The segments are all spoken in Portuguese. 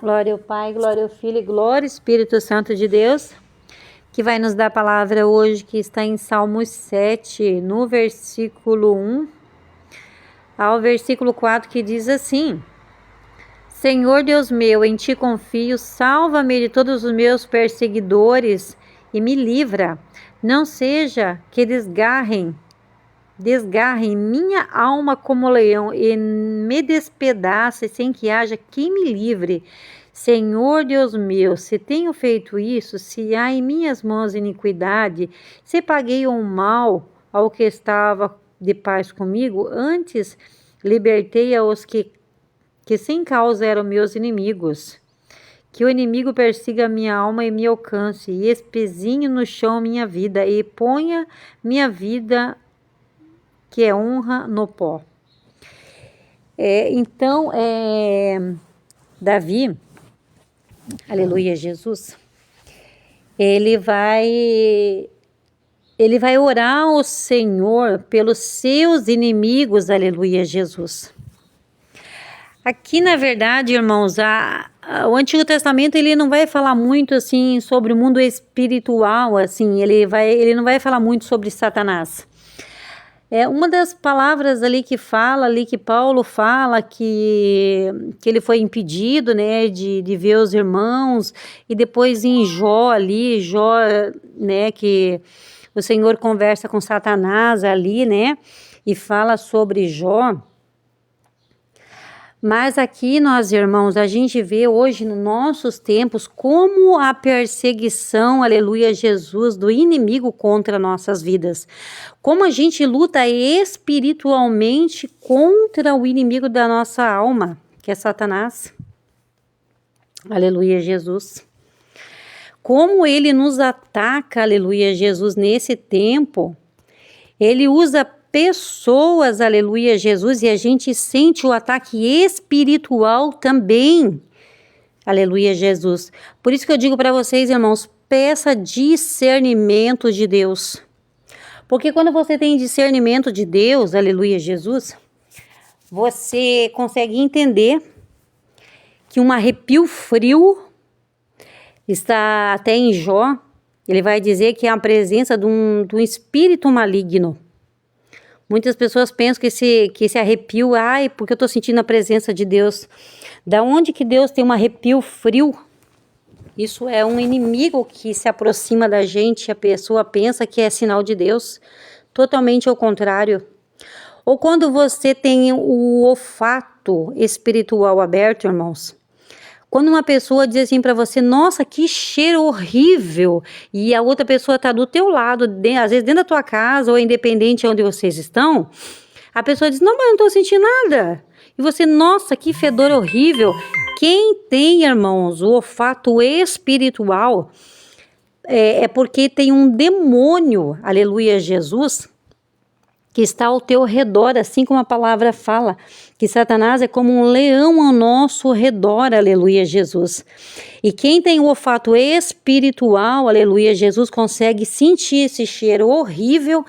Glória ao Pai, glória ao Filho e glória ao Espírito Santo de Deus, que vai nos dar a palavra hoje, que está em Salmos 7, no versículo 1 ao versículo 4, que diz assim: Senhor Deus meu, em ti confio, salva-me de todos os meus perseguidores e me livra. Não seja que desgarrem minha alma como leão e me despedace sem que haja quem me livre. Senhor Deus meu, se tenho feito isso, se há em minhas mãos iniquidade, se paguei o mal ao que estava de paz comigo, antes libertei aos que sem causa eram meus inimigos. Que o inimigo persiga minha alma e me alcance, e espezinhe no chão minha vida, e ponha minha vida que é honra no pó. Então, Davi, aleluia Jesus, ele vai orar ao Senhor pelos seus inimigos, aleluia Jesus. Aqui, na verdade, irmãos, o Antigo Testamento ele não vai falar muito assim sobre o mundo espiritual, assim, ele não vai falar muito sobre Satanás. Uma das palavras ali que Paulo fala que ele foi impedido, né, de ver os irmãos, e depois em Jó, né, que o Senhor conversa com Satanás ali, né, e fala sobre Jó. Mas aqui nós, irmãos, a gente vê hoje nos nossos tempos como a perseguição, aleluia Jesus, do inimigo contra nossas vidas. Como a gente luta espiritualmente contra o inimigo da nossa alma, que é Satanás. Aleluia Jesus. Como ele nos ataca, aleluia Jesus, nesse tempo. Ele usa pessoas, aleluia Jesus, e a gente sente o ataque espiritual também, aleluia Jesus. Por isso que eu digo para vocês, irmãos, peça discernimento de Deus, porque quando você tem discernimento de Deus, aleluia Jesus, você consegue entender que um arrepio frio está até em Jó. Ele vai dizer que é a presença de um espírito maligno. Muitas pessoas pensam que esse arrepio, porque eu estou sentindo a presença de Deus. Da onde que Deus tem um arrepio frio? Isso é um inimigo que se aproxima da gente, a pessoa pensa que é sinal de Deus. Totalmente ao contrário. Ou quando você tem o olfato espiritual aberto, irmãos. Quando uma pessoa diz assim para você, nossa, que cheiro horrível, e a outra pessoa está do teu lado, às vezes dentro da tua casa, ou independente de onde vocês estão, a pessoa diz, não, mas eu não estou sentindo nada. E você, nossa, que fedor horrível. Quem tem, irmãos, o olfato espiritual, é porque tem um demônio, aleluia Jesus, que está ao teu redor, assim como a palavra fala, que Satanás é como um leão ao nosso redor, aleluia Jesus. E quem tem o olfato espiritual, aleluia Jesus, consegue sentir esse cheiro horrível,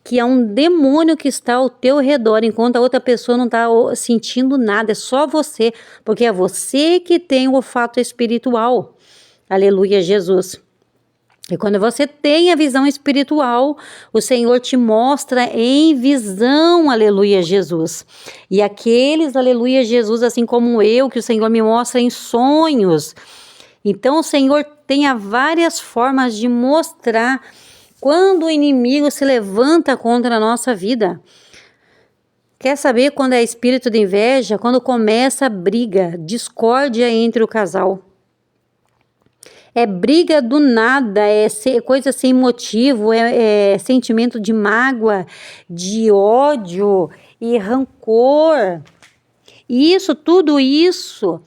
que é um demônio que está ao teu redor, enquanto a outra pessoa não está sentindo nada, é só você, porque é você que tem o olfato espiritual, aleluia Jesus. E quando você tem a visão espiritual, o Senhor te mostra em visão, aleluia Jesus. E aqueles, aleluia Jesus, assim como eu, que o Senhor me mostra em sonhos. Então o Senhor tem várias formas de mostrar quando o inimigo se levanta contra a nossa vida. Quer saber quando é espírito de inveja? Quando começa a briga, discórdia entre o casal. É briga do nada, coisa sem motivo, é sentimento de mágoa, de ódio e rancor. Tudo isso,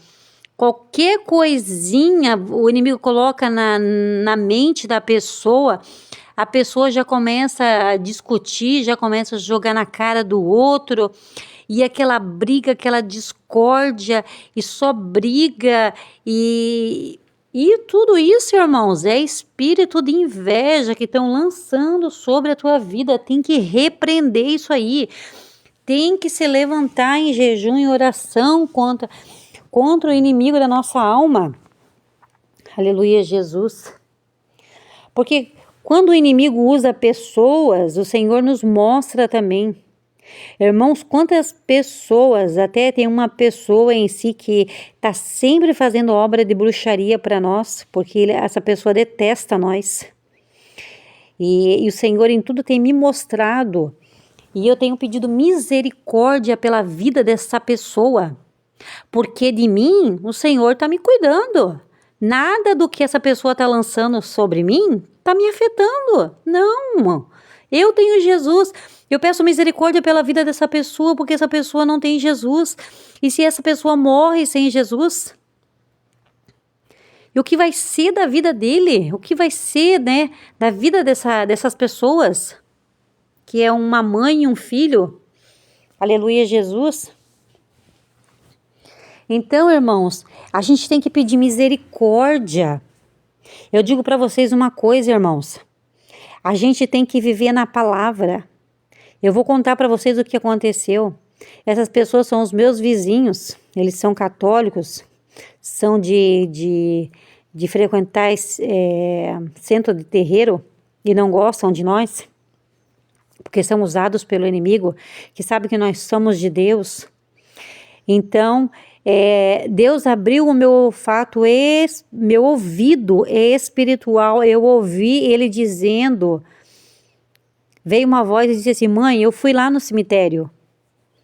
qualquer coisinha o inimigo coloca na mente da pessoa, a pessoa já começa a discutir, já começa a jogar na cara do outro, e aquela briga, aquela discórdia, e só briga, e tudo isso, irmãos, é espírito de inveja que estão lançando sobre a tua vida. Tem que repreender isso aí. Tem que se levantar em jejum e oração contra o inimigo da nossa alma. Aleluia, Jesus. Porque quando o inimigo usa pessoas, o Senhor nos mostra também. Irmãos, quantas pessoas, até tem uma pessoa em si que está sempre fazendo obra de bruxaria para nós, porque essa pessoa detesta nós. E o Senhor em tudo tem me mostrado, e eu tenho pedido misericórdia pela vida dessa pessoa, porque de mim o Senhor está me cuidando. Nada do que essa pessoa está lançando sobre mim está me afetando. Não, eu tenho Jesus. Eu peço misericórdia pela vida dessa pessoa, porque essa pessoa não tem Jesus. E se essa pessoa morre sem Jesus, e o que vai ser da vida dele? O que vai ser, né, da vida dessas pessoas? Que é uma mãe e um filho. Aleluia, Jesus. Então, irmãos, a gente tem que pedir misericórdia. Eu digo para vocês uma coisa, irmãos. A gente tem que viver na palavra. Eu vou contar para vocês o que aconteceu. Essas pessoas são os meus vizinhos. Eles são católicos. São de frequentar centro de terreiro e não gostam de nós. Porque são usados pelo inimigo, que sabe que nós somos de Deus. Então, Deus abriu o meu olfato, meu ouvido espiritual. Eu ouvi ele dizendo, veio uma voz e disse assim: mãe, eu fui lá no cemitério.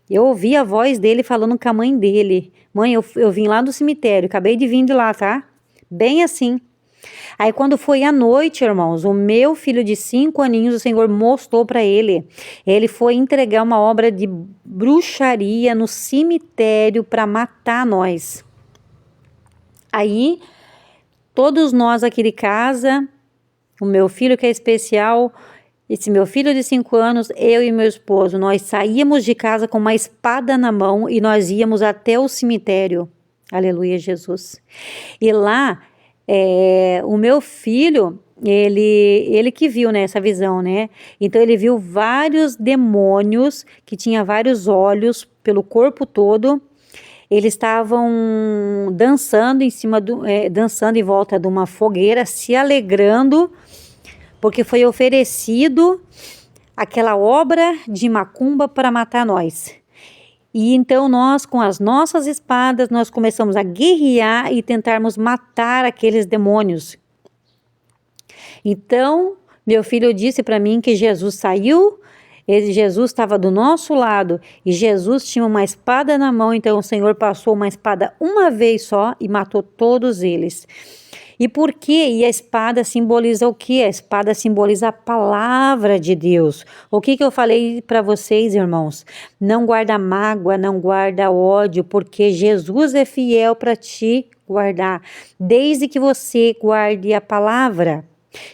Eu ouvi a voz dele falando com a mãe dele. Mãe, eu vim lá do cemitério, acabei de vir de lá, tá? Bem assim. Aí quando foi à noite, irmãos, o meu filho de 5 aninhos, o Senhor mostrou para ele. Ele foi entregar uma obra de bruxaria no cemitério para matar nós. Aí, todos nós aqui de casa, o meu filho que é especial, esse meu filho de 5 anos, eu e meu esposo, nós saíamos de casa com uma espada na mão e nós íamos até o cemitério. Aleluia, Jesus. E lá, o meu filho, ele que viu, né, essa visão, né? Então ele viu vários demônios que tinha vários olhos pelo corpo todo. Eles estavam dançando dançando em volta de uma fogueira, se alegrando, porque foi oferecido aquela obra de macumba para matar nós. E então nós, com as nossas espadas, nós começamos a guerrear e tentarmos matar aqueles demônios. Então, meu filho disse para mim que Jesus saiu, Jesus estava do nosso lado e Jesus tinha uma espada na mão, então o Senhor passou uma espada uma vez só e matou todos eles. E por quê? E a espada simboliza o quê? A espada simboliza a palavra de Deus. O que eu falei para vocês, irmãos? Não guarda mágoa, não guarda ódio, porque Jesus é fiel para te guardar, desde que você guarde a palavra.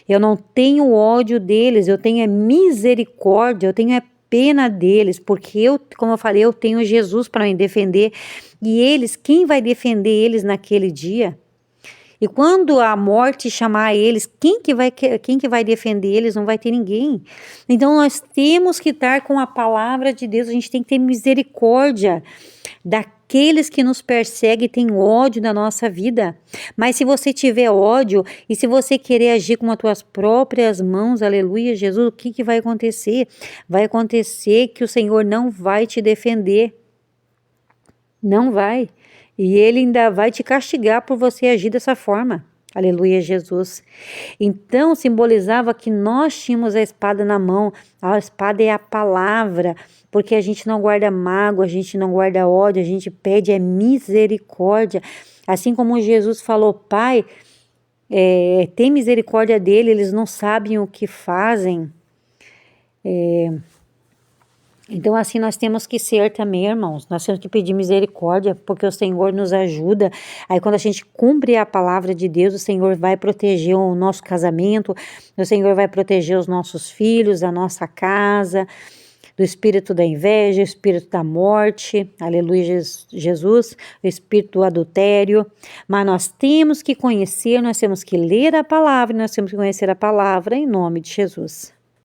Eu não tenho ódio deles, eu tenho misericórdia, eu tenho pena deles, porque eu, como eu falei, eu tenho Jesus para me defender. E eles, quem vai defender eles naquele dia? E quando a morte chamar eles, quem que vai defender eles? Não vai ter ninguém. Então nós temos que estar com a palavra de Deus, a gente tem que ter misericórdia daqueles que nos perseguem e têm ódio da nossa vida. Mas se você tiver ódio e se você querer agir com as tuas próprias mãos, aleluia, Jesus, o que vai acontecer? Vai acontecer que o Senhor não vai te defender. Não vai. E ele ainda vai te castigar por você agir dessa forma. Aleluia, Jesus. Então, simbolizava que nós tínhamos a espada na mão. A espada é a palavra, porque a gente não guarda mágoa, a gente não guarda ódio, a gente pede misericórdia. Assim como Jesus falou, Pai, tem misericórdia dele, eles não sabem o que fazem. Então assim nós temos que ser também, irmãos, nós temos que pedir misericórdia, porque o Senhor nos ajuda. Aí quando a gente cumpre a palavra de Deus, o Senhor vai proteger o nosso casamento, o Senhor vai proteger os nossos filhos, a nossa casa, do espírito da inveja, o espírito da morte, aleluia, Jesus, o espírito do adultério. Mas nós temos que conhecer, nós temos que ler a palavra, nós temos que conhecer a palavra em nome de Jesus.